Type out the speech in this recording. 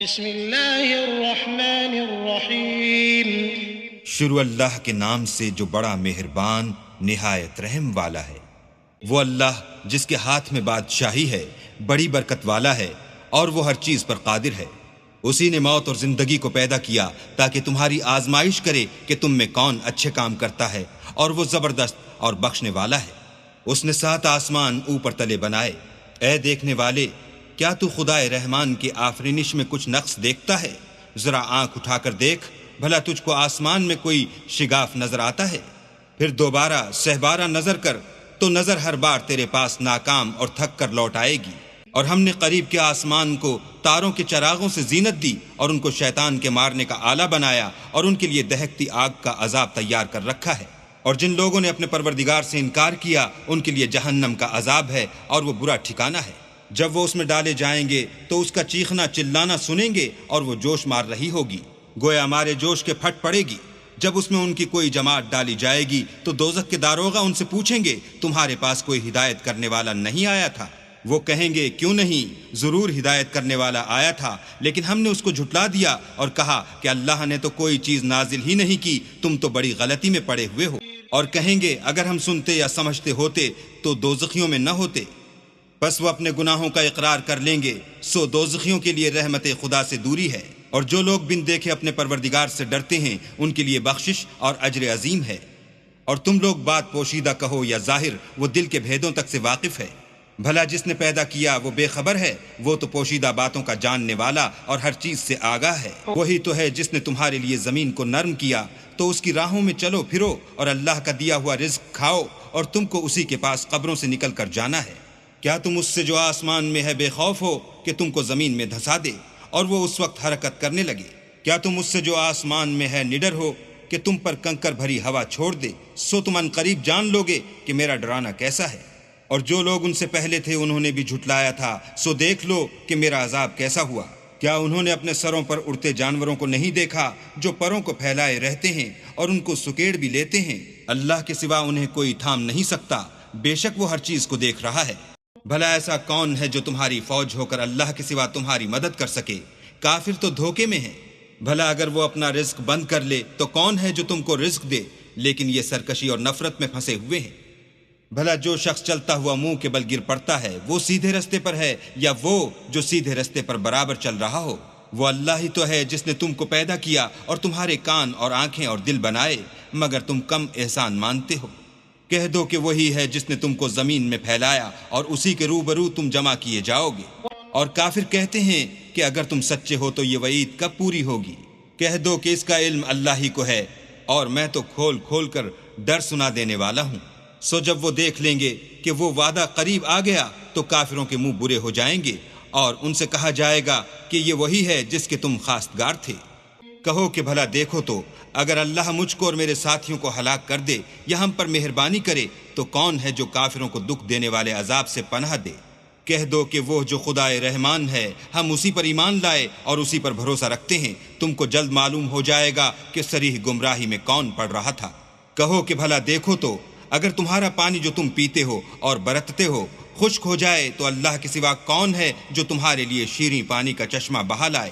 بسم اللہ الرحمن الرحیم۔ شروع اللہ کے نام سے جو بڑا مہربان نہایت رحم والا ہے۔ وہ اللہ جس کے ہاتھ میں بادشاہی ہے، بڑی برکت والا ہے اور وہ ہر چیز پر قادر ہے۔ اسی نے موت اور زندگی کو پیدا کیا تاکہ تمہاری آزمائش کرے کہ تم میں کون اچھے کام کرتا ہے، اور وہ زبردست اور بخشنے والا ہے۔ اس نے 7 آسمان اوپر تلے بنائے۔ اے دیکھنے والے، کیا تو خدائے رحمان کی آفرینش میں کچھ نقص دیکھتا ہے؟ ذرا آنکھ اٹھا کر دیکھ، بھلا تجھ کو آسمان میں کوئی شگاف نظر آتا ہے؟ پھر دوبارہ سہبارہ نظر کر تو نظر ہر بار تیرے پاس ناکام اور تھک کر لوٹ آئے گی۔ اور ہم نے قریب کے آسمان کو تاروں کے چراغوں سے زینت دی اور ان کو شیطان کے مارنے کا آلہ بنایا، اور ان کے لیے دہکتی آگ کا عذاب تیار کر رکھا ہے۔ اور جن لوگوں نے اپنے پروردگار سے انکار کیا ان کے لیے جہنم کا عذاب ہے، اور وہ برا ٹھکانہ ہے۔ جب وہ اس میں ڈالے جائیں گے تو اس کا چیخنا چلانا سنیں گے، اور وہ جوش مار رہی ہوگی، گویا ہمارے جوش کے پھٹ پڑے گی۔ جب اس میں ان کی کوئی جماعت ڈالی جائے گی تو دوزخ کے داروغہ ان سے پوچھیں گے، تمہارے پاس کوئی ہدایت کرنے والا نہیں آیا تھا؟ وہ کہیں گے، کیوں نہیں، ضرور ہدایت کرنے والا آیا تھا، لیکن ہم نے اس کو جھٹلا دیا اور کہا کہ اللہ نے تو کوئی چیز نازل ہی نہیں کی، تم تو بڑی غلطی میں پڑے ہوئے ہو۔ اور کہیں گے، اگر ہم سنتے یا سمجھتے ہوتے تو دوزخیوں میں نہ ہوتے۔ بس وہ اپنے گناہوں کا اقرار کر لیں گے، سو دوزخیوں کے لیے رحمت خدا سے دوری ہے۔ اور جو لوگ بن دیکھے اپنے پروردگار سے ڈرتے ہیں ان کے لیے بخشش اور اجر عظیم ہے۔ اور تم لوگ بات پوشیدہ کہو یا ظاہر، وہ دل کے بھیدوں تک سے واقف ہے۔ بھلا جس نے پیدا کیا وہ بے خبر ہے؟ وہ تو پوشیدہ باتوں کا جاننے والا اور ہر چیز سے آگاہ ہے۔ وہی تو ہے جس نے تمہارے لیے زمین کو نرم کیا، تو اس کی راہوں میں چلو پھرو اور اللہ کا دیا ہوا رزق کھاؤ، اور تم کو اسی کے پاس قبروں سے نکل کر جانا ہے۔ کیا تم اس سے جو آسمان میں ہے بے خوف ہو کہ تم کو زمین میں دھسا دے اور وہ اس وقت حرکت کرنے لگے؟ کیا تم اس سے جو آسمان میں ہے نڈر ہو کہ تم پر کنکر بھری ہوا چھوڑ دے؟ سو تم ان قریب جان لوگے کہ میرا ڈرانا کیسا ہے۔ اور جو لوگ ان سے پہلے تھے انہوں نے بھی جھٹلایا تھا، سو دیکھ لو کہ میرا عذاب کیسا ہوا۔ کیا انہوں نے اپنے سروں پر اڑتے جانوروں کو نہیں دیکھا جو پروں کو پھیلائے رہتے ہیں اور ان کو سکیڑ بھی لیتے ہیں؟ اللہ کے سوا انہیں کوئی تھام نہیں سکتا، بے شک وہ ہر چیز کو دیکھ رہا ہے۔ بھلا ایسا کون ہے جو تمہاری فوج ہو کر اللہ کے سوا تمہاری مدد کر سکے؟ کافر تو دھوکے میں ہے۔ بھلا اگر وہ اپنا رزق بند کر لے تو کون ہے جو تم کو رزق دے؟ لیکن یہ سرکشی اور نفرت میں پھنسے ہوئے ہیں۔ بھلا جو شخص چلتا ہوا منہ کے بل گر پڑتا ہے وہ سیدھے رستے پر ہے، یا وہ جو سیدھے رستے پر برابر چل رہا ہو؟ وہ اللہ ہی تو ہے جس نے تم کو پیدا کیا اور تمہارے کان اور آنکھیں اور دل بنائے، مگر تم کم احسان مانتے ہو۔ کہہ دو کہ وہی ہے جس نے تم کو زمین میں پھیلایا اور اسی کے روبرو تم جمع کیے جاؤ گے۔ اور کافر کہتے ہیں کہ اگر تم سچے ہو تو یہ وعید کب پوری ہوگی؟ کہہ دو کہ اس کا علم اللہ ہی کو ہے، اور میں تو کھول کھول کر ڈر سنا دینے والا ہوں۔ سو جب وہ دیکھ لیں گے کہ وہ وعدہ قریب آ گیا تو کافروں کے منہ برے ہو جائیں گے، اور ان سے کہا جائے گا کہ یہ وہی ہے جس کے تم خواستگار تھے۔ کہو کہ بھلا دیکھو تو، اگر اللہ مجھ کو اور میرے ساتھیوں کو ہلاک کر دے یا ہم پر مہربانی کرے تو کون ہے جو کافروں کو دکھ دینے والے عذاب سے پناہ دے؟ کہہ دو کہ وہ جو خدائے رحمان ہے، ہم اسی پر ایمان لائے اور اسی پر بھروسہ رکھتے ہیں۔ تم کو جلد معلوم ہو جائے گا کہ صریح گمراہی میں کون پڑ رہا تھا۔ کہو کہ بھلا دیکھو تو، اگر تمہارا پانی جو تم پیتے ہو اور برتتے ہو خشک ہو جائے تو اللہ کے سوا کون ہے جو تمہارے لیے شیریں پانی کا چشمہ بہا لائے؟